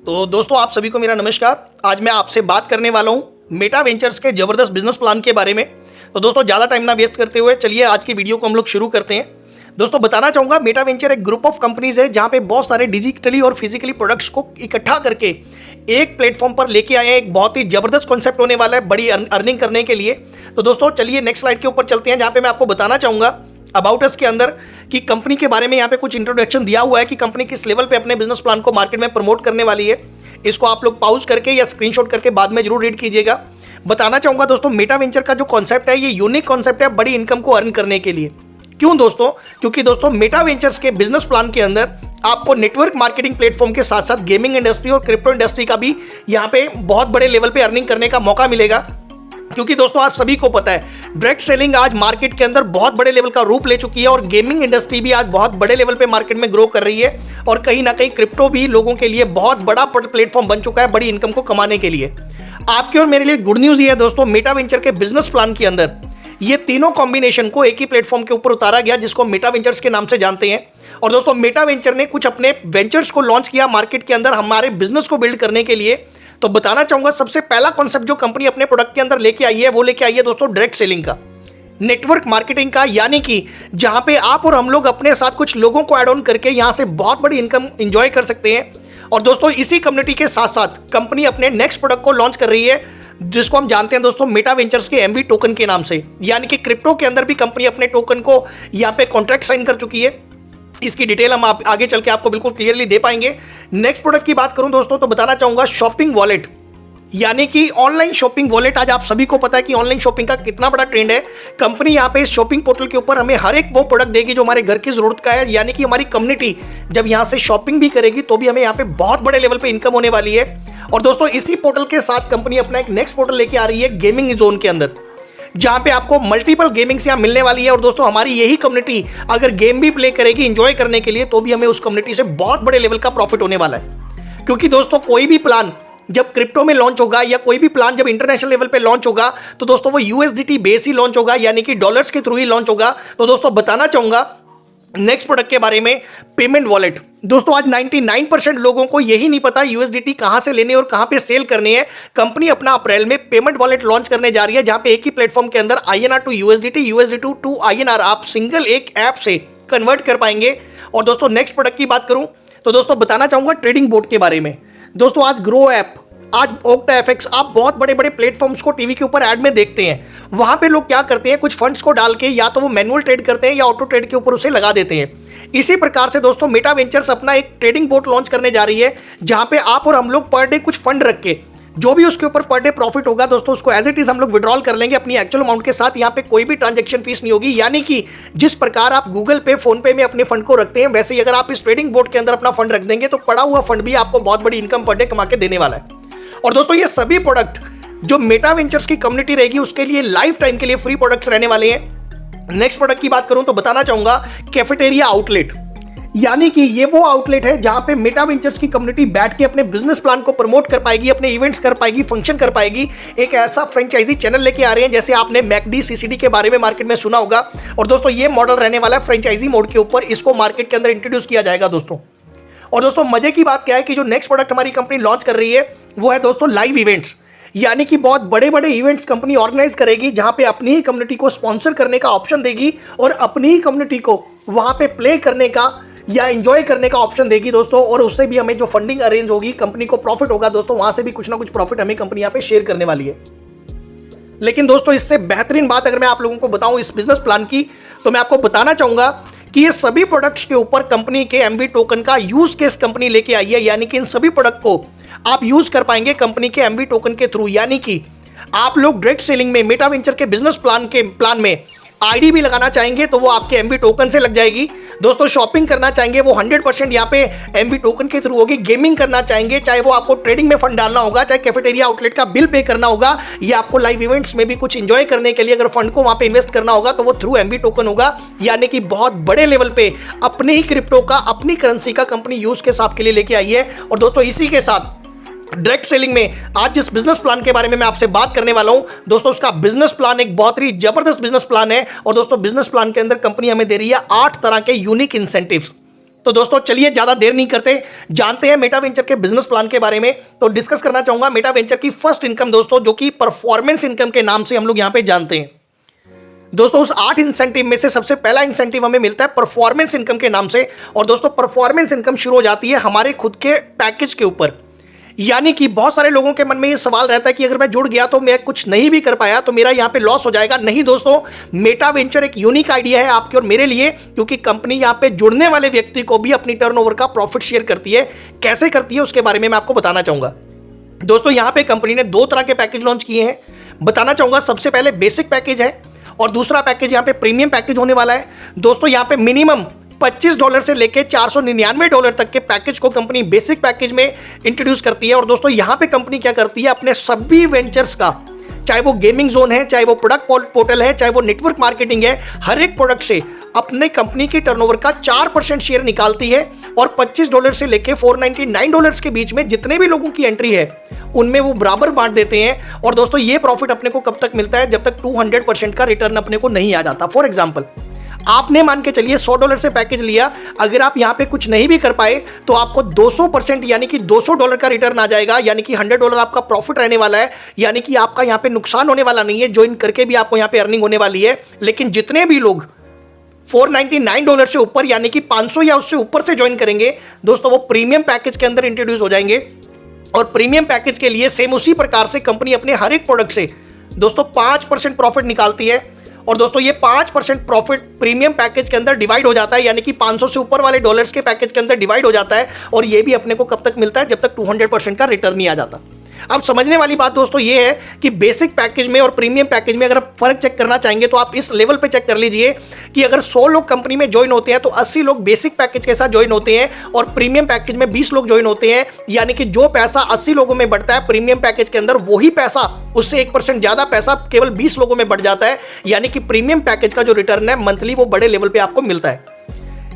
तो दोस्तों आप सभी को मेरा नमस्कार। आज मैं आपसे बात करने वाला हूं मेटा वेंचर्स के जबरदस्त बिजनेस प्लान के बारे में। तो दोस्तों ज़्यादा टाइम ना वेस्ट करते हुए चलिए आज की वीडियो को हम लोग शुरू करते हैं। दोस्तों बताना चाहूँगा मेटा वेंचर एक ग्रुप ऑफ कंपनीज है जहाँ पे बहुत सारे डिजिटली और फिजिकली प्रोडक्ट्स को इकट्ठा करके एक प्लेटफॉर्म पर लेके आए हैं। एक बहुत ही जबरदस्त कॉन्सेप्ट होने वाला है बड़ी अर्निंग करने के लिए। तो दोस्तों चलिए नेक्स्ट स्लाइड के ऊपर चलते हैं जहाँ पे मैं आपको बताना चाहूँगा अबाउट अस के अंदर कि कंपनी के बारे में यहाँ पे कुछ इंट्रोडक्शन दिया हुआ है कि कंपनी किस लेवल पे अपने बिजनेस प्लान को मार्केट में प्रमोट करने वाली है। इसको आप लोग पॉज करके या स्क्रीनशॉट करके बाद में जरूर रीड कीजिएगा। बताना चाहूंगा दोस्तों मेटा वेंचर का जो कॉन्सेप्ट है ये यूनिक कॉन्सेप्ट है बड़ी इनकम को अर्न करने के लिए। क्यों दोस्तों? क्योंकि दोस्तों मेटा वेंचर्स के बिजनेस प्लान के अंदर आपको नेटवर्क मार्केटिंग प्लेटफॉर्म के साथ साथ गेमिंग इंडस्ट्री और क्रिप्टो इंडस्ट्री का भी यहाँ पे बहुत बड़े लेवल पे अर्निंग करने का मौका मिलेगा। क्योंकि दोस्तों आप सभी को पता है डायरेक्ट सेलिंग आज मार्केट के अंदर बहुत बड़े लेवल का रूप ले चुकी है और गेमिंग इंडस्ट्री भी आज बहुत बड़े लेवल पे मार्केट में ग्रो कर रही है और कहीं ना कहीं क्रिप्टो भी लोगों के लिए बहुत बड़ा प्लेटफॉर्म बन चुका है बड़ी इनकम को कमाने के लिए। आपके और मेरे लिए गुड न्यूज ये है दोस्तों, मेटा वेंचर के बिजनेस प्लान के अंदर ये तीनों कॉम्बिनेशन को एक ही प्लेटफॉर्म के ऊपर उतारा गया जिसको मेटा वेंचर्स के नाम से जानते हैं। और दोस्तों मेटा वेंचर ने कुछ अपने वेंचर्स को लॉन्च किया मार्केट के अंदर हमारे बिजनेस को बिल्ड करने के लिए। तो बताना चाहूंगा सबसे पहला कॉन्सेप्ट जो कंपनी अपने प्रोडक्ट के अंदर लेके आई है वो लेके आई है दोस्तों डायरेक्ट सेलिंग का, नेटवर्क मार्केटिंग का। यानी कि जहां पे आप और हम लोग अपने साथ कुछ लोगों को ऐड ऑन करके यहां से बहुत बड़ी इनकम एंजॉय कर सकते हैं। और दोस्तों इसी कम्युनिटी के साथ साथ कंपनी अपने नेक्स्ट प्रोडक्ट को लॉन्च कर रही है जिसको हम जानते हैं दोस्तों मेटा वेंचर्स के एमवी टोकन के नाम से। यानी कि क्रिप्टो के अंदर भी कंपनी अपने टोकन को यहां पे कॉन्ट्रैक्ट साइन कर चुकी है। इसकी डिटेल हम आगे चल के आपको बिल्कुल क्लियरली दे पाएंगे। नेक्स्ट प्रोडक्ट की बात करूं दोस्तों तो बताना चाहूंगा शॉपिंग वॉलेट, यानी कि ऑनलाइन शॉपिंग वॉलेट। आज आप सभी को पता है कि ऑनलाइन शॉपिंग का कितना बड़ा ट्रेंड है। कंपनी यहाँ पे इस शॉपिंग पोर्टल के ऊपर हमें हर एक वो प्रोडक्ट देगी जो हमारे घर की जरूरत का है। यानी कि हमारी कम्युनिटी जब यहाँ से शॉपिंग भी करेगी तो भी हमें यहाँ पे बहुत बड़े लेवल पे इनकम होने वाली है। और दोस्तों इसी पोर्टल के साथ कंपनी अपना एक नेक्स्ट पोर्टल लेके आ रही है गेमिंग जोन के अंदर, जहां पे आपको मल्टीपल गेमिंग्स यहाँ मिलने वाली है। और दोस्तों हमारी यही कम्युनिटी अगर गेम भी प्ले करेगी एंजॉय करने के लिए तो भी हमें उस कम्युनिटी से बहुत बड़े लेवल का प्रॉफिट होने वाला है। क्योंकि दोस्तों कोई भी प्लान जब क्रिप्टो में लॉन्च होगा या कोई भी प्लान जब इंटरनेशनल लेवल पे लॉन्च होगा तो दोस्तों वो यूएसडीटी बेस ही लॉन्च होगा, यानी कि डॉलर्स के थ्रू ही लॉन्च होगा। तो दोस्तों बताना चाहूंगा नेक्स्ट प्रोडक्ट के बारे में पेमेंट वॉलेट। दोस्तों आज 99% लोगों को यही नहीं पता यूएसडीटी कहां से लेने और कहां पे सेल करनी है। कंपनी अपना अप्रैल में पेमेंट वॉलेट लॉन्च करने जा रही है जहां पे एक ही प्लेटफॉर्म के अंदर INR to USDT, USDT to INR आप सिंगल एक ऐप से कन्वर्ट कर पाएंगे। और दोस्तों नेक्स्ट प्रोडक्ट की बात करूं तो दोस्तों बताना चाहूंगा ट्रेडिंग बोर्ड के बारे में। दोस्तों आज ग्रो ऐप, आज OctaFX, आप बहुत बड़े बड़े प्लेटफॉर्म्स को टीवी के ऊपर ऐड में देखते हैं। वहां पे लोग क्या करते हैं, कुछ फंड्स को डाल के या तो वो मैनुअल ट्रेड करते हैं या ऑटो ट्रेड के ऊपर उसे लगा देते हैं। इसी प्रकार से दोस्तों मेटा वेंचर्स अपना एक ट्रेडिंग बोर्ड लॉन्च करने जा रही है जहां पे आप और हम लोग पर डे कुछ फंड रख के जो भी उसके ऊपर पर डे प्रॉफिट होगा दोस्तों उसको एज इट इज हम लोग विड्रॉल कर लेंगे अपनी एक्चुअल अमाउंट के साथ। यहाँ पे कोई भी ट्रांजैक्शन फीस नहीं होगी। यानी कि जिस प्रकार आप गूगल पे, फोन पे में अपने फंड को रखते हैं वैसे ही अगर आप इस ट्रेडिंग बोर्ड के अंदर अपना फंड रख देंगे तो पड़ा हुआ फंड भी आपको बहुत बड़ी इनकम पर डे कमा के देने वाला है। और दोस्तों ये सभी प्रोडक्ट जो मेटा वेंचर्स की कम्युनिटी रहेगी उसके लिए लाइफ टाइम के लिए फ्री प्रोडक्ट्स रहने वाले हैं। नेक्स्ट प्रोडक्ट की बात करूं तो बताना चाहूंगा कैफेटेरिया आउटलेट, यानी कि ये वो आउटलेट है जहां पे मेटा वेंचर्स की कम्युनिटी बैठ के अपने बिजनेस प्लान को प्रमोट कर पाएगी, अपने इवेंट्स कर पाएगी, फंक्शन कर पाएगी। एक ऐसा फ्रेंचाइजी चैनल लेके आ रहे हैं जैसे आपने मैकडी, सीसीडी के बारे में मार्केट में सुना होगा। और दोस्तों ये मॉडल रहने वाला है फ्रेंचाइजी मोड के ऊपर, इसको मार्केट के अंदर इंट्रोड्यूस किया जाएगा दोस्तों। और दोस्तों मजे की बात क्या है कि जो नेक्स्ट प्रोडक्ट हमारी कंपनी लॉन्च कर रही है वो है दोस्तों लाइव इवेंट्स। यानी कि बहुत बड़े बड़े इवेंट्स कंपनी ऑर्गेनाइज करेगी जहां पे अपनी ही कम्युनिटी को स्पॉन्सर करने का ऑप्शन देगी और अपनी ही कम्युनिटी को वहां पे प्ले करने का या एंजॉय करने का ऑप्शन देगी दोस्तों। और उससे भी हमें जो फंडिंग अरेंज होगी, कंपनी को प्रॉफिट होगा दोस्तों, वहां से भी कुछ ना कुछ प्रॉफिट हमें कंपनी यहाँ पे शेयर करने वाली है। लेकिन दोस्तों इससे बेहतरीन बात अगर मैं आप लोगों को बताऊं इस बिजनेस प्लान की तो मैं आपको बताना चाहूंगा कि ये सभी प्रोडक्ट्स के ऊपर कंपनी के एमवी टोकन का यूज केस कंपनी लेके आई है। यानी कि इन सभी प्रोडक्ट को आप यूज कर पाएंगे कंपनी के एमवी टोकन के थ्रू। यानी कि आप लोग डायरेक्ट सेलिंग में मेटा वेंचर के बिजनेस प्लान में आईडी भी लगाना चाहेंगे तो वो आपके एमवी टोकन से लग जाएगी। दोस्तों शॉपिंग करना चाहेंगे वो 100% यहाँ पे एमवी टोकन के थ्रू होगी। गेमिंग करना चाहेंगे, चाहे वो आपको ट्रेडिंग में फंड डालना होगा, चाहे कैफेटेरिया आउटलेट का बिल पे करना होगा, या आपको लाइव इवेंट्स में भी कुछ एंजॉय करने के लिए अगर फंड को वहां पे इन्वेस्ट करना होगा तो वो थ्रू एमवी टोकन होगा। यानी कि बहुत बड़े लेवल पे अपने ही क्रिप्टो का, अपनी करेंसी का कंपनी यूज के हिसाब के लिए लेके आई है। और दोस्तों इसी के साथ डायरेक्ट सेलिंग में आज जिस बिजनेस प्लान के बारे में मैं आपसे बात करने वाला हूं दोस्तों, उसका बिजनेस प्लान एक बहुत ही जबरदस्त बिजनेस प्लान है। और दोस्तों बिजनेस प्लान के अंदर कंपनी हमें दे रही है 8 तरह के यूनिक इंसेंटिव्स। तो दोस्तों चलिए ज्यादा देर नहीं करते, जानते हैं मेटा वेंचर के बिजनेस प्लान के बारे में। तो डिस्कस करना चाहूंगा मेटा वेंचर की फर्स्ट इनकम दोस्तों, जो कि परफॉर्मेंस इनकम के नाम से हम लोग यहां पे जानते हैं। दोस्तों उस 8 इंसेंटिव में से सबसे पहला इंसेंटिव हमें मिलता है परफॉर्मेंस इनकम के नाम से। और दोस्तों परफॉर्मेंस इनकम शुरू हो जाती है हमारे खुद के पैकेज के ऊपर। यानी कि बहुत सारे लोगों के मन में ये सवाल रहता है कि अगर मैं जुड़ गया तो मैं कुछ नहीं भी कर पाया तो मेरा यहां पे लॉस हो जाएगा। नहीं दोस्तों, मेटा वेंचर एक यूनिक आइडिया है आपके और मेरे लिए, क्योंकि कंपनी यहां पे जुड़ने वाले व्यक्ति को भी अपनी टर्नओवर का प्रॉफिट शेयर करती है। कैसे करती है उसके बारे में मैं आपको बताना चाहूंगा। दोस्तों यहां पे कंपनी ने 2 तरह के पैकेज लॉन्च किए हैं, बताना चाहूंगा। सबसे पहले बेसिक पैकेज है और दूसरा पैकेज यहां पे प्रीमियम पैकेज होने वाला है। दोस्तों यहां पे मिनिमम $25 से लेके $499 तक के पैकेज को कंपनी बेसिक पैकेज में इंट्रोड्यूस करती है। और दोस्तों यहां पे कंपनी क्या करती है, अपने सभी वेंचर्स का, चाहे वो गेमिंग जोन है, चाहे वो प्रोडक्ट पोर्टल है, चाहे वो नेटवर्क मार्केटिंग है, हर एक प्रोडक्ट से अपने कंपनी की टर्नओवर का 4% शेयर निकालती है। और $25 से लेके $499 के बीच में जितने भी लोगों की एंट्री है उनमें वो बराबर बांट देते हैं। और दोस्तों ये प्रॉफिट अपने को कब तक मिलता है, जब तक 200% का रिटर्न अपने को नहीं आ जाता। फॉर एग्जाम्पल, आपने मान के चलिए $100 से पैकेज लिया, अगर आप यहां पे कुछ नहीं भी कर पाए तो आपको 200% यानी कि $200 का रिटर्न आ जाएगा। यानी कि $100 आपका प्रॉफिट रहने वाला है। यानी कि आपका यहां पे नुकसान होने वाला नहीं है, ज्वाइन करके भी आपको यहां पे अर्निंग होने वाली है। लेकिन जितने भी लोग $499 से ऊपर यानी कि 500 या उससे ऊपर से ज्वाइन करेंगे दोस्तों, वो प्रीमियम पैकेज के अंदर इंट्रोड्यूस हो जाएंगे। और प्रीमियम पैकेज के लिए सेम उसी प्रकार से कंपनी अपने हर एक प्रोडक्ट से दोस्तों 5% प्रॉफिट निकालती है। और दोस्तों ये 5% प्रॉफिट प्रीमियम पैकेज के अंदर डिवाइड हो जाता है, यानी कि 500 से ऊपर वाले डॉलर्स के पैकेज के अंदर डिवाइड हो जाता है। और ये भी अपने को कब तक मिलता है, जब तक 200% का रिटर्न नहीं आ जाता। अब समझने वाली बात दोस्तों ये है कि बेसिक पैकेज में और प्रीमियम पैकेज में अगर आप फर्क चेक करना चाहेंगे तो आप इस लेवल पे चेक कर लीजिए कि अगर 100 लोग कंपनी में ज्वाइन होते हैं तो 80 लोग बेसिक पैकेज के साथ ज्वाइन होते हैं और प्रीमियम पैकेज में 20 लोग ज्वाइन होते हैं। यानी कि जो पैसा 80 लोगों में बढ़ता है प्रीमियम पैकेज के अंदर, वही पैसा उससे 1% ज्यादा पैसा केवल 20 लोगों में बढ़ जाता है। यानी कि प्रीमियम पैकेज का जो रिटर्न है मंथली वो बड़े लेवल पे आपको मिलता है।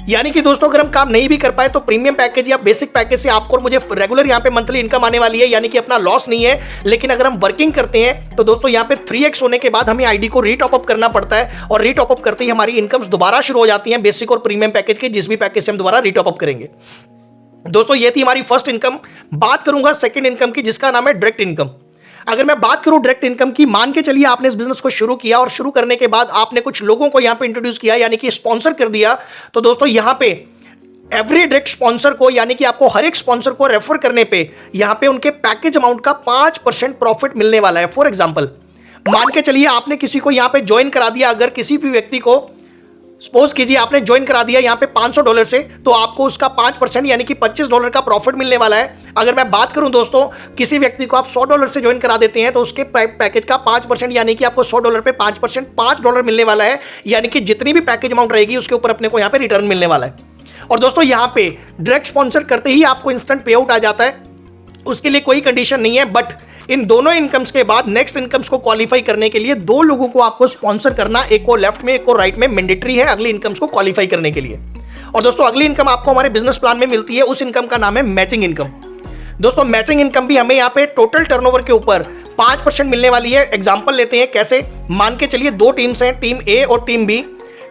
यानी कि दोस्तों अगर हम काम नहीं भी कर पाए तो प्रीमियम पैकेज या बेसिक पैकेज से आपको और मुझे रेगुलर यहाँ पे मंथली इनकम आने वाली है, यानी कि अपना लॉस नहीं है। लेकिन अगर हम वर्किंग करते हैं तो दोस्तों यहाँ पे 3x होने के बाद हमें आईडी को रीटॉप अप करना पड़ता है और रीटॉप अप करते ही हमारी इनकम्स दोबारा शुरू हो जाती हैं बेसिक और प्रीमियम पैकेज की, जिस भी पैकेज से हम दोबारा रीटॉप अप करेंगे। दोस्तों ये थी हमारी फर्स्ट इनकम। बात करूंगा सेकेंड इनकम की, जिसका नाम है डायरेक्ट इनकम। अगर मैं बात करूं डायरेक्ट इनकम की, मान के चलिए आपने इस बिजनेस को शुरू किया और शुरू करने के बाद आपने कुछ लोगों को यहां पे इंट्रोड्यूस किया, यानी कि स्पॉन्सर कर दिया। तो दोस्तों यहां पे एवरी डायरेक्ट स्पॉन्सर को, यानी कि आपको हर एक स्पॉन्सर को रेफर करने पे यहां पे उनके पैकेज अमाउंट का 5% प्रॉफिट मिलने वाला है। फॉर एग्जांपल, मान के चलिए आपने किसी को यहां पे ज्वाइन करा दिया, अगर किसी भी व्यक्ति को सपोज कीजिए आपने ज्वाइन करा दिया यहां पे $500 से, तो आपको उसका 5% यानी कि $25 का प्रॉफिट मिलने वाला है। अगर मैं बात करूं दोस्तों, किसी व्यक्ति को आप $100 से ज्वाइन करा देते हैं तो उसके पैकेज का 5% यानी कि आपको $100 पे 5% $5 मिलने वाला है। यानी कि जितनी भी पैकेज अमाउंट रहेगी उसके ऊपर अपने को यहां पे रिटर्न मिलने वाला है। और दोस्तों यहां पे डायरेक्ट स्पॉन्सर करते ही आपको इंस्टेंट पे आउट आ जाता है, उसके लिए कोई कंडीशन नहीं है। बट इन दोनों इनकम्स के बाद नेक्स्ट इनकम्स को क्वालिफाई करने के लिए 2 लोगों को आपको स्पॉन्सर करना, एक को लेफ्ट में एक को राइट में, मैंडेटरी है अगली इनकम्स को क्वालिफाई करने के लिए। और दोस्तों अगली इनकम आपको हमारे बिजनेस प्लान में मिलती है, उस इनकम का नाम है मैचिंग इनकम। दोस्तों मैचिंग इनकम भी हमें यहाँ पे टोटल टर्नओवर के ऊपर 5% मिलने वाली है। एग्जाम्पल लेते हैं कैसे, मान के चलिए 2 टीम्स हैं, टीम ए और टीम बी।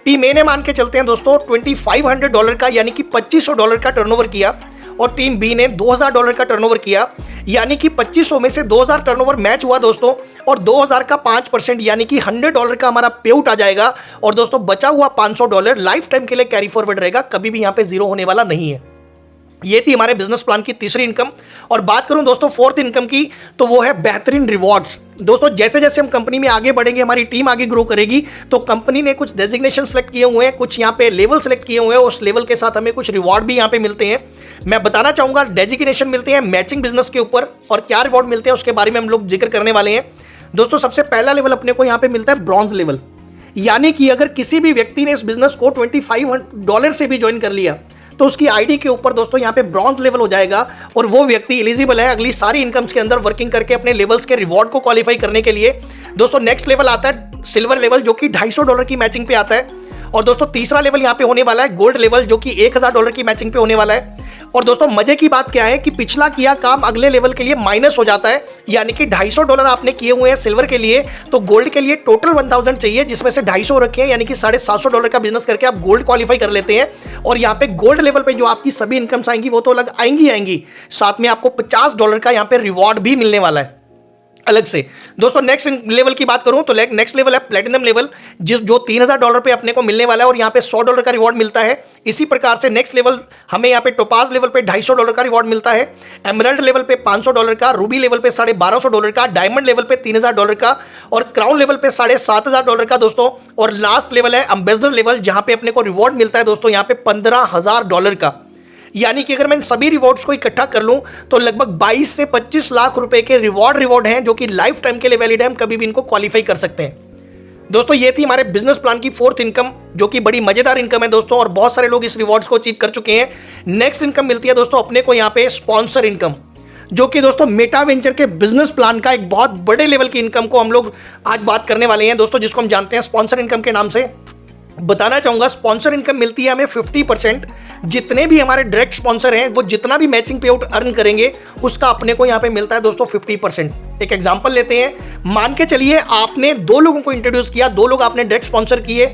टीम ए ने मान के चलते हैं दोस्तों $2500 का यानी कि $2500 का टर्नओवर किया और टीम बी ने $2000 का टर्नओवर किया। यानी कि 2500 में से 2000 टर्नओवर मैच हुआ दोस्तों, और 2000 का 5% यानी कि $100 का हमारा पे आउट आ जाएगा। और दोस्तों बचा हुआ $500 लाइफ टाइम के लिए कैरी फॉरवर्ड रहेगा, कभी भी यहाँ पे जीरो होने वाला नहीं है। ये थी हमारे बिजनेस प्लान की तीसरी इनकम। और बात करूं दोस्तों फोर्थ इनकम की, तो वो है बेहतरीन रिवॉर्ड्स। दोस्तों जैसे जैसे हम कंपनी में आगे बढ़ेंगे, हमारी टीम आगे ग्रो करेगी, तो कंपनी ने कुछ डेजिग्नेशन सेलेक्ट किए हुए हैं, कुछ यहाँ पे लेवल सेलेक्ट किए हुए हैं, उस लेवल के साथ हमें कुछ रिवॉर्ड भी यहाँ पे मिलते हैं। मैं बताना चाहूंगा डेजिग्नेशन मिलते हैं मैचिंग बिजनेस के ऊपर, और क्या रिवॉर्ड मिलते हैं उसके बारे में हम लोग जिक्र करने वाले हैं। दोस्तों सबसे पहला लेवल अपने को यहाँ पे मिलता है ब्रॉन्ज लेवल। यानी कि अगर किसी भी व्यक्ति ने इस बिजनेस को $25 से भी ज्वाइन कर लिया तो उसकी आईडी के ऊपर दोस्तों यहाँ पे ब्रॉन्ज लेवल हो जाएगा, और वो व्यक्ति एलिजिबल है अगली सारी इनकम्स के अंदर वर्किंग करके अपने लेवल्स के रिवॉर्ड को क्वालिफाई करने के लिए। दोस्तों नेक्स्ट लेवल आता है सिल्वर लेवल, जो कि $250 की मैचिंग पे आता है। और दोस्तों तीसरा लेवल यहाँ पे होने वाला है गोल्ड लेवल, जो कि $1000 की मैचिंग पे होने वाला है। और दोस्तों मजे की बात क्या है कि पिछला किया काम अगले लेवल के लिए माइनस हो जाता है, यानी कि $250 आपने किए हुए हैं सिल्वर के लिए, तो गोल्ड के लिए टोटल 1000 चाहिए, जिसमें से 250 रखे हैं, यानी कि $750 का बिजनेस करके आप गोल्ड क्वालिफाई कर लेते हैं। और यहाँ पे गोल्ड लेवल पे जो आपकी सभी इनकम्स आएंगी वो तो अलग आएंगी, साथ में आपको $50 का यहाँ पे रिवॉर्ड भी मिलने वाला है अलग से। दोस्तों नेक्स्ट लेवल की बात करूं तो नेक्स्ट लेवल है प्लेटिनम लेवल, जो $3000 पे अपने को मिलने वाला है और यहाँ पे $100 का रिवॉर्ड मिलता है। इसी प्रकार से नेक्स्ट लेवल हमें यहाँ पे टोपाज लेवल पे $250 का रिवॉर्ड मिलता है, एमराल्ड लेवल पे $500 का, रूबी लेवल पे $1250 का, डायमंड लेवल पे $3000 का और क्राउन लेवल पे $7500 का दोस्तों। और लास्ट लेवल है एम्बेसडर लेवल, जहां पे अपने को रिवॉर्ड मिलता है दोस्तों यहाँ पे $15000 का। यानी कि अगर मैं सभी रिवॉर्ड्स को इकट्ठा कर लूं तो लगभग 22 से 25 लाख रुपए के रिवॉर्ड हैं, जो कि लाइफ टाइम के लिए वैलिड है, हम कभी भी इनको क्वालिफाई कर सकते हैं। दोस्तों ये थी हमारे बिजनेस प्लान की फोर्थ इनकम, जो कि बड़ी मजेदार इनकम है दोस्तों, और बहुत सारे लोग इस रिवॉर्ड्स को अचीव कर चुके हैं। नेक्स्ट इनकम मिलती है दोस्तों अपने को यहाँ पे स्पॉन्सर इनकम, जो कि दोस्तों मेटा वेंचर के बिजनेस प्लान का एक बहुत बड़े लेवल की इनकम को हम लोग आज बात करने वाले हैं दोस्तों, जिसको हम जानते हैं स्पॉन्सर इनकम के नाम से। बताना चाहूंगा स्पॉन्सर इनकम मिलती है हमें 50%। जितने भी हमारे डायरेक्ट स्पॉन्सर हैं वो जितना भी मैचिंग पे आउट अर्न करेंगे उसका अपने को यहाँ पे मिलता है दोस्तों 50%। एक एग्जांपल लेते हैं, मान के चलिए आपने 2 लोगों को इंट्रोड्यूस किया, 2 लोग आपने डायरेक्ट स्पॉन्सर किए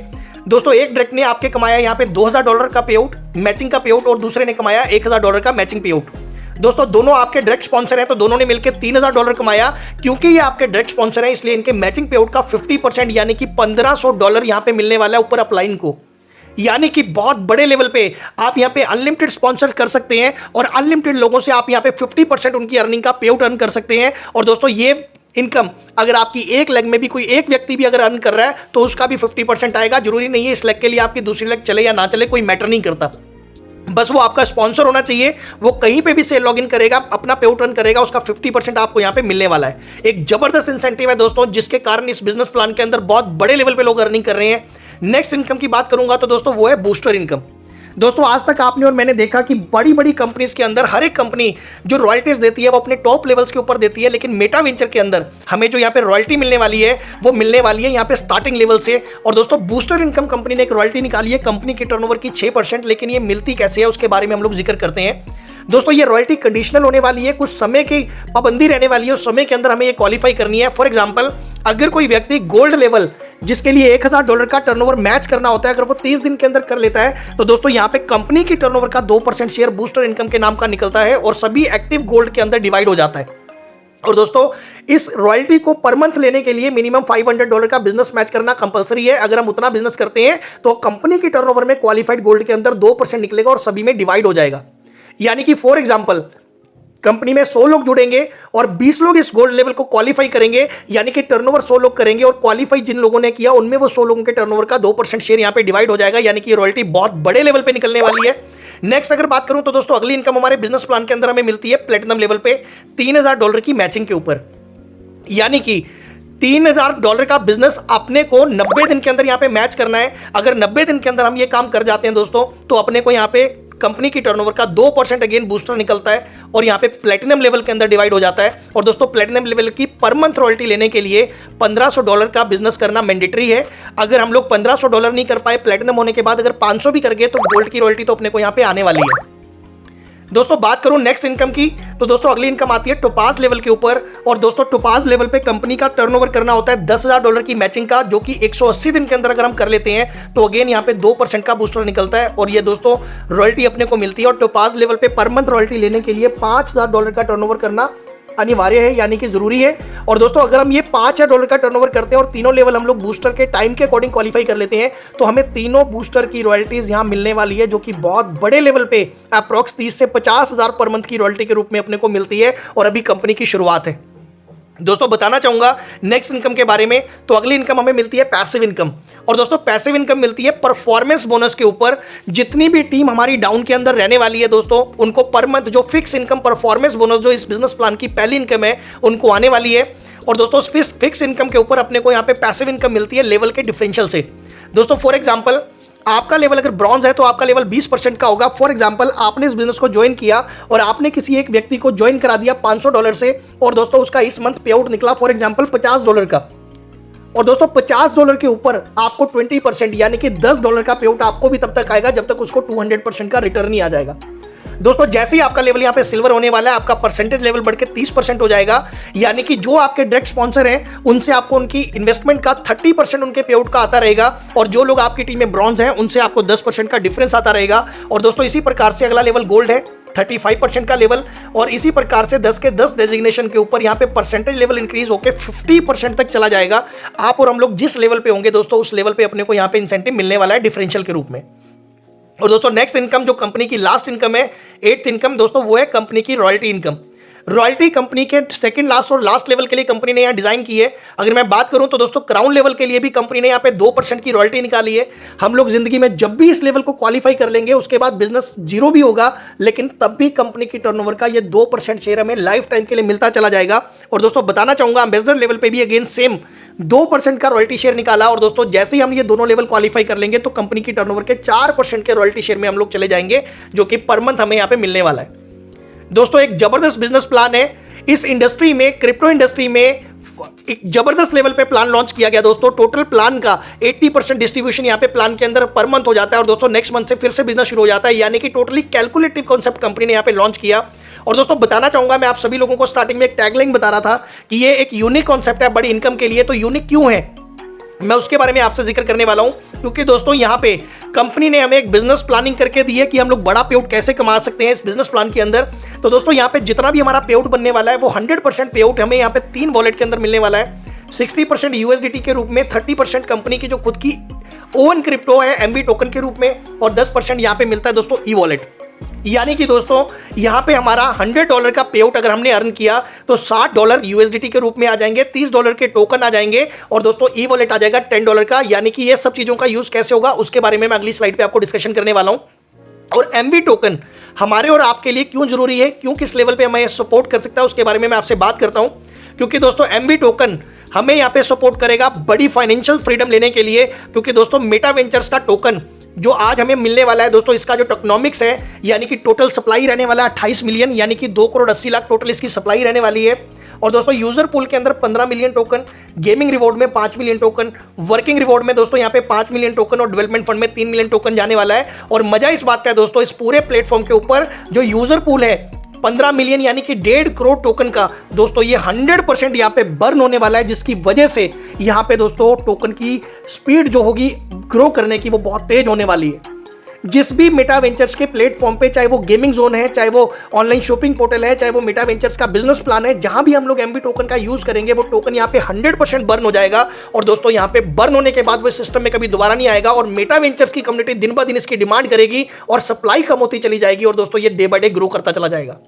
दोस्तों। एक डायरेक्ट ने आपके कमाया यहाँ पे $2000 का पे आउट, मैचिंग का पे आउट, और दूसरे ने कमाया $1000 का मैचिंग पे आउट। दोस्तों दोनों आपके डायरेक्ट स्पॉन्सर हैं, तो दोनों ने मिलकर $3000 कमाया। क्योंकि ये आपके डायरेक्ट स्पॉन्सर हैं इसलिए इनके मैचिंग पे आउट का 50% यानी कि $1500 यहाँ पे मिलने वाला है ऊपर अपलाइन को। यानी कि बहुत बड़े लेवल पे आप यहाँ पे अनलिमिटेड स्पॉन्सर कर सकते हैं और अनलिमिटेड लोगों से आप यहाँ पे 50% उनकी अर्निंग का पे आउट अर्न कर सकते हैं। और दोस्तों ये इनकम अगर आपकी एक लेग में भी कोई एक व्यक्ति भी अगर अर्न कर रहा है तो उसका भी 50% आएगा। जरूरी नहीं है इस लेग के लिए आपकी दूसरी लेग चले या ना चले, कोई मैटर नहीं करता, बस वो आपका स्पॉन्सर होना चाहिए। वो कहीं पे भी से लॉगिन करेगा, अपना पे आउट रन करेगा, उसका 50% आपको यहाँ पे मिलने वाला है। एक जबरदस्त इंसेंटिव है दोस्तों, जिसके कारण इस बिजनेस प्लान के अंदर बहुत बड़े लेवल पे लोग अर्निंग कर रहे हैं। नेक्स्ट इनकम की बात करूंगा तो दोस्तों वो है बूस्टर इनकम। दोस्तों आज तक आपने और मैंने देखा कि बड़ी बड़ी कंपनीज के अंदर हर एक कंपनी जो रॉयल्टीज देती है वो अपने टॉप लेवल्स के ऊपर देती है, लेकिन मेटा वेंचर के अंदर हमें जो यहाँ पे रॉयल्टी मिलने वाली है वो मिलने वाली है यहाँ पे स्टार्टिंग लेवल से। और दोस्तों बूस्टर इनकम कंपनी ने एक रॉयल्टी निकाली है कंपनी के टर्नओवर की 6%, लेकिन ये मिलती कैसे है उसके बारे में हम लोग जिक्र करते हैं। दोस्तों ये रॉयल्टी कंडीशनल होने वाली है, कुछ समय की पाबंदी रहने वाली है, उस समय के अंदर हमें ये क्वालिफाई करनी है। फॉर एग्जांपल अगर कोई व्यक्ति गोल्ड लेवल जिसके लिए $1000 का टर्नओवर मैच करना होता है, अगर वो 30 दिन के अंदर कर लेता है तो दोस्तों यहाँ पे कंपनी की टर्नओवर का 2% शेयर बूस्टर इनकम के नाम का निकलता है और सभी एक्टिव गोल्ड के अंदर डिवाइड हो जाता है। और दोस्तों इस रॉयल्टी को पर मंथ लेने के लिए मिनिमम $500 का बिजनेस मैच करना कंपलसरी है। अगर हम उतना बिजनेस करते हैं तो कंपनी की टर्नओवर में क्वालिफाइड गोल्ड के अंदर 2% निकलेगा और सभी में डिवाइड हो जाएगा। यानी कि फॉर एग्जांपल कंपनी में 100 लोग जुड़ेंगे और 20 लोग इस गोल्ड लेवल को क्वालिफाई करेंगे, यानी कि टर्नओवर 100 लोग करेंगे और क्वालिफाई जिन लोगों ने किया उनमें वो 100 लोगों के टर्नओवर का 2% शेयर यहां पे डिवाइड हो जाएगा। यानी कि रॉयल्टी बहुत बड़े लेवल पे निकलने वाली है। नेक्स्ट अगर बात करूं तो दोस्तों अगली इनकम हमारे बिजनेस प्लान के अंदर हमें मिलती है प्लेटिनम लेवल पे $3000 की मैचिंग के ऊपर। यानी कि $3000 का बिजनेस अपने को 90 दिन के अंदर यहां पे मैच करना है। अगर 90 दिन के अंदर हम ये काम कर जाते हैं दोस्तों तो अपने को यहां पे कंपनी की टर्नओवर का 2% अगेन बूस्टर निकलता है और यहां पे प्लेटिनम लेवल के अंदर डिवाइड हो जाता है। और दोस्तों प्लेटिनम लेवल की पर मंथ रॉयल्टी लेने के लिए $1500 का बिजनेस करना मैंडेटरी है। अगर हम लोग $1500 नहीं कर पाए प्लेटिनम होने के बाद, अगर 500 भी कर गए तो गोल्ड की रॉयल्टी तो अपने को यहां पे आने वाली है। दोस्तों बात करूं नेक्स्ट इनकम की तो दोस्तों अगली इनकम आती है टोपाज लेवल के ऊपर। और दोस्तों टोपाज लेवल पे कंपनी का टर्नओवर करना होता है $10,000 की मैचिंग का, जो कि 180 दिन के अंदर अगर हम कर लेते हैं तो अगेन यहाँ पे 2% का बूस्टर निकलता है और ये दोस्तों रॉयल्टी अपने को मिलती है। और टोपाज लेवल पे पर मंथ रॉयल्टी लेने के लिए $5000 का टर्नओवर करना अनिवार्य है, यानी कि जरूरी है। और दोस्तों अगर हम ये $5000 का टर्नओवर करते हैं और तीनों लेवल हम लोग बूस्टर के टाइम के अकॉर्डिंग क्वालिफाई कर लेते हैं तो हमें तीनों बूस्टर की रॉयल्टीज यहां मिलने वाली है, जो कि बहुत बड़े लेवल पे अप्रॉक्स 30 से 50 हजार पर मंथ की रॉयल्टी के रूप में अपने को मिलती है। और अभी कंपनी की शुरुआत है। दोस्तों बताना चाहूंगा नेक्स्ट इनकम के बारे में, तो अगली इनकम हमें मिलती है पैसिव इनकम। और दोस्तों पैसिव इनकम मिलती है परफॉर्मेंस बोनस के ऊपर। जितनी भी टीम हमारी डाउन के अंदर रहने वाली है दोस्तों, उनको पर मंथ जो फिक्स इनकम परफॉर्मेंस बोनस जो इस बिजनेस प्लान की पहली इनकम है उनको आने वाली है। और दोस्तों फिक्स इनकम के ऊपर अपने को यहाँ पे पैसिव इनकम मिलती है लेवल के डिफरेंशियल से। दोस्तों फॉर एग्जाम्पल आपका लेवल अगर ब्रॉन्ज है तो आपका लेवल 20% का होगा। फॉर एग्जांपल आपने इस बिजनेस को ज्वाइन किया और आपने किसी एक व्यक्ति को ज्वाइन करा दिया $500 से, और दोस्तों उसका इस मंथ पे आउट निकला फॉर एग्जांपल $50 का। और दोस्तों $50 के ऊपर आपको 20% यानी कि $10 का पे आउट आपको भी तब तक आएगा जब तक उसको 200% का रिटर्न नहीं आ जाएगा। दोस्तों जैसे ही आपका लेवल यहाँ पे सिल्वर होने वाला है, आपका परसेंटेज लेवल बढ़ के 30% हो जाएगा, यानी कि जो आपके डायरेक्ट स्पॉन्सर हैं उनसे आपको उनकी इन्वेस्टमेंट का 30% उनके पे आउट का आता रहेगा, और जो लोग आपकी टीम में ब्रॉन्ज हैं उनसे आपको 10% का डिफरेंस आता रहेगा। और दोस्तों इसी प्रकार से अगला लेवल गोल्ड है, 35% का लेवल, और इसी प्रकार से 10 के 10 डेजिग्नेशन के ऊपर यहाँ पे परसेंटेज लेवल इंक्रीज होकर 50% तक चला जाएगा। आप और हम लोग जिस लेवल पे होंगे दोस्तों उस लेवल पे अपने को यहाँ पे इंसेंटिव मिलने वाला है डिफरेंशियल के रूप में। और दोस्तों नेक्स्ट इनकम जो कंपनी की लास्ट इनकम है, 8th इनकम दोस्तों, वो है कंपनी की रॉयल्टी इनकम। रॉयल्टी कंपनी के सेकंड लास्ट और लास्ट लेवल के लिए कंपनी ने यहाँ डिजाइन की है। अगर मैं बात करूं तो दोस्तों क्राउन लेवल के लिए भी कंपनी ने यहाँ पे 2% की रॉयल्टी निकाली है। हम लोग जिंदगी में जब भी इस लेवल को क्वालिफाई कर लेंगे उसके बाद बिजनेस जीरो भी होगा, लेकिन तब भी कंपनी की टर्नओवर का ये 2% शेयर हमें लाइफ टाइम के लिए मिलता चला जाएगा। और दोस्तों बताना चाहूंगा एम्बेसडर लेवल पे भी अगेन सेम 2% का रॉयल्टी शेयर निकाला। और दोस्तों जैसे ही हम ये दोनों लेवल क्वालिफाई कर लेंगे तो कंपनी की टर्नओवर के 4% के रॉयल्टी शेयर में हम लोग चले जाएंगे, जो कि पर मंथ हमें यहाँ पे मिलने वाला है। दोस्तों एक जबरदस्त बिजनेस प्लान है। इस इंडस्ट्री में, क्रिप्टो इंडस्ट्री में एक जबरदस्त लेवल पे प्लान लॉन्च किया गया दोस्तों। टोटल प्लान का 80% डिस्ट्रीब्यूशन यहाँ पे प्लान के अंदर पर मंथ हो जाता है, और दोस्तों नेक्स्ट मंथ से फिर से बिजनेस शुरू हो जाता है, यानी कि टोटली कैलकुलेटिव कॉन्सेप्ट कंपनी ने यहाँ पे लॉन्च किया। और दोस्तों बताना चाहूंगा, मैं आप सभी लोगों को स्टार्टिंग में एक टैगलाइन बता रहा था कि ये एक यूनिक कॉन्सेप्ट है बड़ी इनकम के लिए। तो यूनिक क्यों है, मैं उसके बारे में आपसे जिक्र करने वाला हूं, क्योंकि दोस्तों यहां पे कंपनी ने हमें एक बिजनेस प्लानिंग करके दी है कि हम लोग बड़ा पे आउट कैसे कमा सकते हैं इस बिजनेस प्लान के अंदर। तो दोस्तों यहां पे जितना भी हमारा पे आउट बनने वाला है वो 100% पे आउट हमें यहां पे 3 वॉलेट के अंदर मिलने वाला है। 60% USDT के रूप में, 30% कंपनी की जो खुद की ओन क्रिप्टो है MB टोकन के रूप में, और 10% यहां पे मिलता है दोस्तों ई वॉलेट। यानी कि दोस्तों यहां पे हमारा $100 का पे आउट अगर हमने अर्न किया तो $60 USDT के रूप में आ जाएंगे, $30 के टोकन आ जाएंगे, और दोस्तों ई वॉलेट आ जाएगा $10 का। यानी कि ये सब चीजों का यूज कैसे होगा उसके बारे में मैं अगली स्लाइड पे आपको डिस्कशन करने वाला हूं। और MB टोकन हमारे और आपके लिए क्यों जरूरी है, क्यों किस लेवल पे हमें सपोर्ट कर सकता है, उसके बारे में मैं आपसे बात करता हूं। क्योंकि दोस्तों MB टोकन हमें यहाँ पे सपोर्ट करेगा बड़ी फाइनेंशियल फ्रीडम लेने के लिए। क्योंकि दोस्तों मेटा वेंचर्स का टोकन जो आज हमें मिलने वाला है दोस्तों, इसका जो टोकनॉमिक्स है, यानी कि टोटल सप्लाई रहने वाला है 28 मिलियन, यानी कि 2,80,00,000 टोटल इसकी सप्लाई रहने वाली है। और दोस्तों यूजर पूल के अंदर 15 मिलियन टोकन, गेमिंग रिवॉर्ड में 5 मिलियन टोकन, वर्किंग रिवॉर्ड में दोस्तों यहाँ पे 5 मिलियन टोकन, और डेवलपमेंट फंड में 3 मिलियन टोकन जाने वाला है। और मजा इस बात का है दोस्तों, इस पूरे प्लेटफॉर्म के ऊपर जो यूजर पूल है 15 मिलियन यानी कि 1.5 करोड़ टोकन का, दोस्तों ये 100% यहाँ पे बर्न होने वाला है, जिसकी वजह से यहाँ पे दोस्तों टोकन की स्पीड जो होगी ग्रो करने की वो बहुत तेज होने वाली है। जिस भी मेटा वेंचर्स के प्लेटफॉर्म पे, चाहे वो गेमिंग जोन है, चाहे वो ऑनलाइन शॉपिंग पोर्टल है, चाहे वो मेटा वेंचर्स का बिजनेस प्लान है, जहां भी हम लोग MB टोकन का यूज करेंगे वो टोकन यहाँ पे 100% बर्न हो जाएगा। और दोस्तों यहाँ पे बर्न होने के बाद वो सिस्टम में कभी दोबारा नहीं आएगा, और मेटा वेंचर्स की कम्युनिटी दिन ब दिन इसकी डिमांड करेगी और सप्लाई कम होती चली जाएगी, और दोस्तों ये डे बाय डे ग्रो करता चला जाएगा।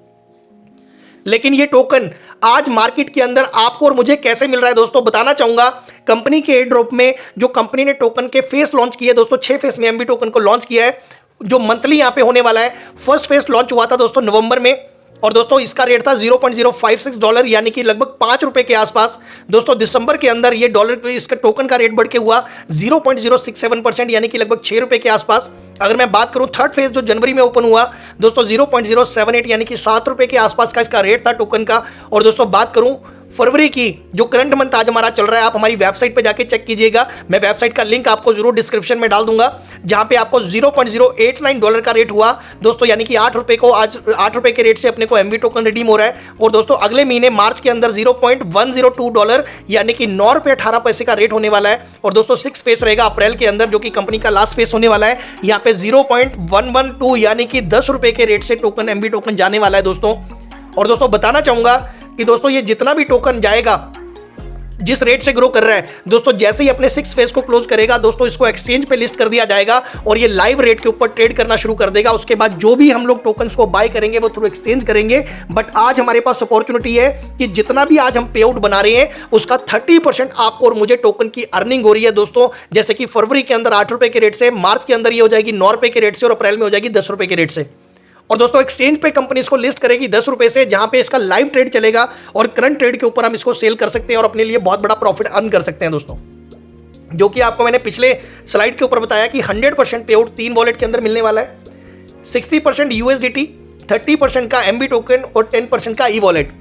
लेकिन ये टोकन आज मार्केट के अंदर आपको और मुझे कैसे मिल रहा है दोस्तों, बताना चाहूंगा। कंपनी के एयर ड्रॉप में जो कंपनी ने टोकन के फेस लॉन्च किए दोस्तों, 6 फेस में MB टोकन को लॉन्च किया है, जो मंथली यहां पे होने वाला है। फर्स्ट फेस लॉन्च हुआ था दोस्तों नवंबर में, और दोस्तों इसका रेट था $0.056, यानी कि लगभग ₹5 के आसपास। दोस्तों दिसंबर के अंदर ये डॉलर, इसका टोकन का रेट बढ़ के हुआ 0.067%, यानी कि लगभग ₹6 के आसपास। अगर मैं बात करूं थर्ड फेज जो जनवरी में ओपन हुआ दोस्तों, 0.078 यानी कि ₹7 के आसपास का इसका रेट था टोकन का। और दोस्तों बात करूं फरवरी की, जो करंट मंथ आज हमारा चल रहा है, आप हमारी वेबसाइट पे जाके चेक कीजिएगा, मैं वेबसाइट का लिंक आपको जरूर डिस्क्रिप्शन में डाल दूंगा, जहां पे आपको $0.089 का रेट हुआ दोस्तों, यानी कि ₹8 को, आज ₹8 के रेट से अपने को MB टोकन रिडीम हो रहा है। और दोस्तों अगले महीने मार्च के अंदर $0.102 यानी कि ₹9.18 का रेट होने वाला है। और दोस्तों 6 फेस रहेगा अप्रैल के अंदर, जो कि कंपनी का लास्ट फेस होने वाला है। यहाँ पे 0.112 यानी कि ₹10 के रेट से टोकन MB टोकन जाने वाला है दोस्तों। और दोस्तों बताना चाहूंगा कि दोस्तों ये जितना भी टोकन जाएगा, जिस रेट से ग्रो कर रहा है दोस्तों, जैसे ही अपने 6 फेज को क्लोज करेगा दोस्तों, इसको एक्सचेंज पे लिस्ट कर दिया जाएगा और ये लाइव रेट के ऊपर ट्रेड करना शुरू कर देगा। उसके बाद जो भी हम लोग टोकन्स को बाय करेंगे वो थ्रू एक्सचेंज करेंगे। बट आज हमारे पास अपॉर्चुनिटी है कि जितना भी आज हम पे आउट बना रहे हैं उसका 30% आपको और मुझे टोकन की अर्निंग हो रही है दोस्तों। जैसे कि फरवरी के अंदर ₹8 के रेट से, मार्च के अंदर ये हो जाएगी ₹9 के रेट से, और अप्रैल में हो जाएगी ₹10 के रेट से। और दोस्तों एक्सचेंज पे कंपनी इसको लिस्ट करेगी ₹10 से, जहां पे इसका लाइव ट्रेड चलेगा और करंट ट्रेड के ऊपर हम इसको सेल कर सकते हैं और अपने लिए बहुत बड़ा प्रॉफिट अर्न कर सकते हैं दोस्तों। जो कि आपको मैंने पिछले स्लाइड के ऊपर बताया कि 100% पे आउट 3 वॉलेट के अंदर मिलने वाला है, 60% USDT, 30% का MB टोकन और 10% का ई वॉलेट।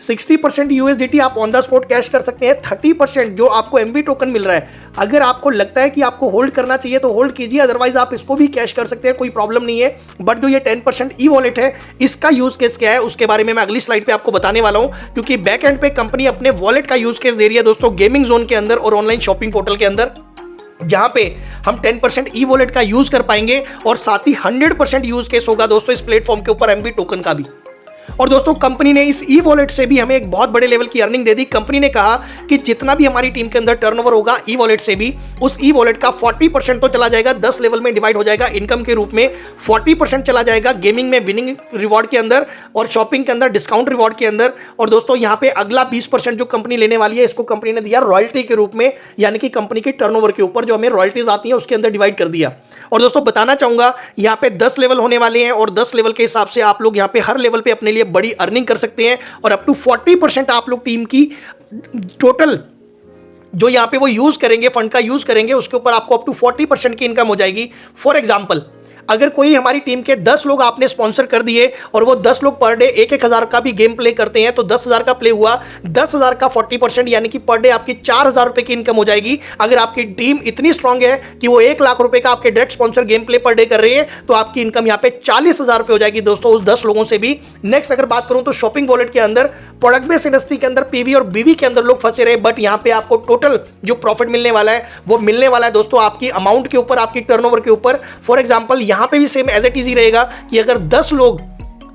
60% यूएसडीटी आप ऑन द स्पॉट कैश कर सकते हैं। 30% जो आपको एमबी टोकन मिल रहा है, अगर आपको लगता है कि आपको होल्ड करना चाहिए तो होल्ड कीजिए, अदरवाइज आप इसको भी कैश कर सकते हैं, कोई प्रॉब्लम नहीं है। बट जो ये 10% ई वॉलेट है, इसका यूज केस क्या है उसके बारे में मैं अगली स्लाइड पे आपको बताने वाला हूं, क्योंकि बैक एंड पे कंपनी अपने वॉलेट का यूज केस दे रही है दोस्तों गेमिंग जोन के अंदर और ऑनलाइन शॉपिंग पोर्टल के अंदर, जहां पे हम 10% ई वॉलेट का यूज कर पाएंगे और साथ ही 100% यूज केस होगा दोस्तों इस प्लेटफॉर्म के ऊपर एमबी टोकन का भी। और दोस्तों कंपनी ने इस ई वॉलेट से भी हमें एक बहुत बड़े लेवल की अर्निंग दे दी। कंपनी ने कहा कि जितना भी हमारी टीम के अंदर टर्नओवर होगा ई वॉलेट से भी, उस ई वॉलेट का 40% तो चला जाएगा, 10 लेवल में डिवाइड हो जाएगा इनकम के रूप में। 40% चला जाएगा गेमिंग में विनिंग रिवॉर्ड के अंदर और शॉपिंग के अंदर डिस्काउंट रिवॉर्ड के अंदर। और दोस्तों यहाँ पे अगला 20% जो कंपनी लेने वाली है, इसको कंपनी ने दिया रॉयल्टी के रूप में, यानी कि कंपनी के टर्नओवर के ऊपर जो हमें रॉयल्टीज आती है उसके अंदर डिवाइड कर दिया। और दोस्तों बताना चाहूंगा यहाँ पे 10 लेवल होने वाले हैं और 10 लेवल के हिसाब से आप लोग यहाँ पे हर लेवल पे अपने लिए बड़ी अर्निंग कर सकते हैं और अप टू 40% आप लोग टीम की टोटल जो यहां पे वो यूज करेंगे, फंड का यूज करेंगे, उसके ऊपर आपको अप टू 40% की इनकम हो जाएगी। फॉर एग्जांपल, अगर कोई हमारी टीम के 10 लोग आपने स्पॉन्सर कर दिए और वो 10 लोग पर डे 1,000 का भी गेम प्ले करते हैं तो 10,000 का प्ले हुआ, 10,000 का 40% यानी कि पर डे आपकी 4,000 रुपए की इनकम हो जाएगी। अगर आपकी टीम इतनी स्ट्रांग है कि वो 1,00,000 रुपए का आपके direct sponsor game play per day कर रही है तो आपकी इनकम यहाँ पे 40,000 रुपए हो जाएगी दोस्तों उस 10 लोगों से भी। नेक्स्ट अगर बात करूं तो शॉपिंग वॉलेट के अंदर प्रोडक्ट बेस्ड इंडस्ट्री के अंदर पीवी और बीवी के अंदर लोग फंसे रहे, बट यहां पे आपको टोटल जो प्रॉफिट मिलने वाला है वो मिलने वाला है दोस्तों आपकी अमाउंट के ऊपर, आपकी टर्नओवर के ऊपर। फॉर एग्जांपल यहां पे भी सेम एज इट इज ही रहेगा कि अगर 10 लोग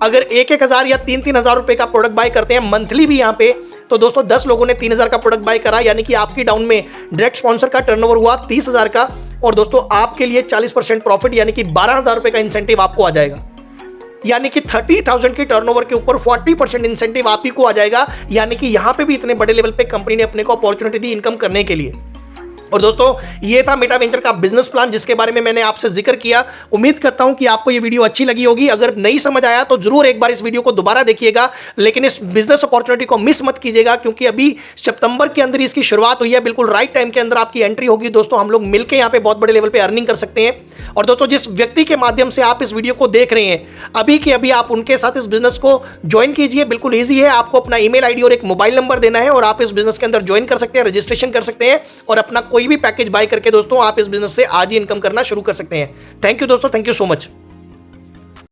अगर 1,000 या 3,000 रुपए का प्रोडक्ट बाय करते हैं मंथली भी यहां पे, तो दोस्तों 10 लोगों ने 3,000 का प्रोडक्ट बाय करा, यानी कि आपकी डाउन में डायरेक्ट स्पॉन्सर का टर्नओवर हुआ 30,000 का और दोस्तों आपके लिए 40% प्रॉफिट यानी कि 12,000 रुपए का इंसेंटिव आपको आ जाएगा। यानी कि 30,000 की टर्नओवर के ऊपर 40% इंसेंटिव आप ही को आ जाएगा। यानी कि यहां पे भी इतने बड़े लेवल पे कंपनी ने अपने को अपॉर्चुनिटी दी इनकम करने के लिए। और दोस्तों ये था मेटा वेंचर का बिजनेस प्लान जिसके बारे में मैंने आपसे जिक्र किया। उम्मीद करता हूं कि आपको ये वीडियो अच्छी लगी होगी। अगर नहीं समझ आया तो जरूर एक बार इस वीडियो को दोबारा देखिएगा, लेकिन इस बिजनेस अपॉर्चुनिटी को मिस मत कीजिएगा, क्योंकि अभी सितंबर के अंदर इसकी शुरुआत हुई है। बिल्कुल राइट टाइम के अंदर आपकी एंट्री होगी दोस्तों, हम लोग मिलकर यहाँ पे बहुत बड़े लेवल पे अर्निंग कर सकते हैं। और दोस्तों जिस व्यक्ति के माध्यम से आप इस वीडियो को देख रहे हैं अभी के अभी आप उनके साथ इस बिजनेस को ज्वाइन कीजिए। बिल्कुल ईजी है, आपको अपना ईमेल आईडी और एक मोबाइल नंबर देना है और आप इस बिजनेस के अंदर ज्वाइन कर सकते हैं, रजिस्ट्रेशन कर सकते हैं और अपना कोई भी पैकेज बाय करके दोस्तों आप इस बिजनेस से आज ही इनकम करना शुरू कर सकते हैं। थैंक यू दोस्तों, थैंक यू सो मच।